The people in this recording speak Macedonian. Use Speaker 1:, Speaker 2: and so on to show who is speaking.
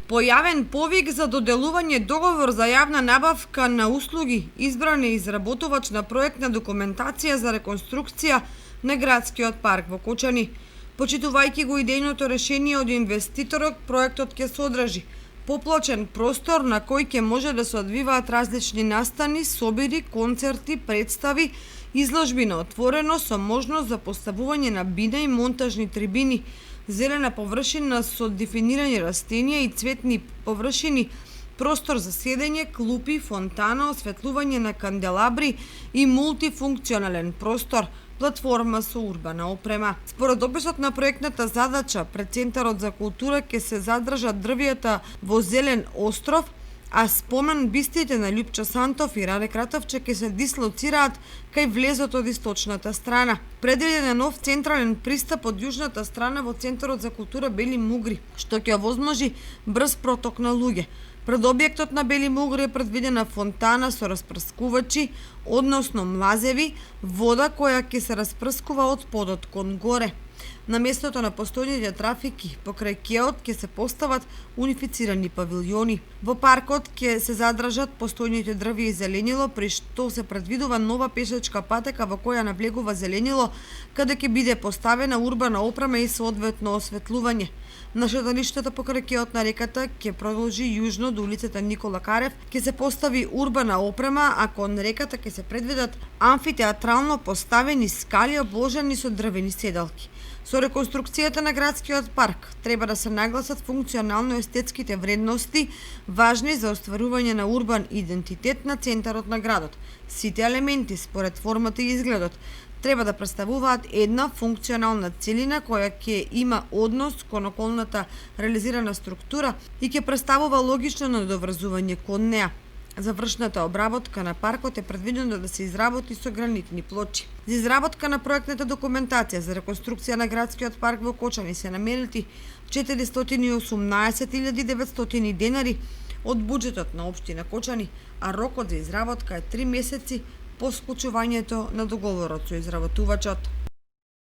Speaker 1: Појавен повик за доделување договор за јавна набавка на услуги, избран е изработувач на проектна документација за реконструкција на градскиот парк во Кочани. Почитувајќи го идејното решение од инвеститорот, проектот ќе содржи поплачен простор на кој ќе може да се одвиваат различни настани, собири, концерти, представи, изложби на отворено со можност за поставување на бина и монтажни трибини, зелена површина со дефинирани растенија и цветни површини, простор за седење, клупи, фонтана, осветлување на канделабри и мултифункционален простор, платформа со урбана опрема. Според описот на проектната задача, пред Центарот за култура ќе се задржат дрвијата во Зелен остров, а спомен бистите на Љупчо Сантов и Раде Кратовче ќе се дислоцираат кај влезот од источната страна. Предвиден е нов централен пристап од јужната страна во Центарот за култура Бели Мугри, што ќе овозможи брз проток на луѓе. Пред објектот на Бели Мугри е предвидена фонтана со распрскувачи, односно млазеви, вода која ќе се распрскува од подот кон горе. На местото на постојните трафики покрај кеот ќе се постават унифицирани павилјони. Во паркот ќе се задржат постојните дрви и зеленило, при што се предвидува нова пешачка патека во која навлегува зеленило, каде ќе биде поставена урбана опрема и соодветно осветлување. На шеталиштето покрај кеот на реката ќе продолжи јужно до улицата Никола Карев, ќе се постави урбана опрема, а кон реката ќе се предвидат амфитеатрално поставени скали обложени со дрвени седалки. Со реконструкцијата на градскиот парк треба да се нагласат функционално-естетските вредности важни за остварување на урбан идентитет на центарот на градот. Сите елементи, според формата и изгледот, треба да представуваат една функционална целина која ќе има однос кон околната реализирана структура и ќе представува логично надоврзување кон неа. Завршната обработка на паркот е предвидено да се изработи со гранитни плочи. За изработка на проектната документација за реконструкција на градскиот парк во Кочани се наменети 418.900 денари од буџетот на општина Кочани, а рокот за изработка е 3 месеци по склучувањето на договорот со изработувачот.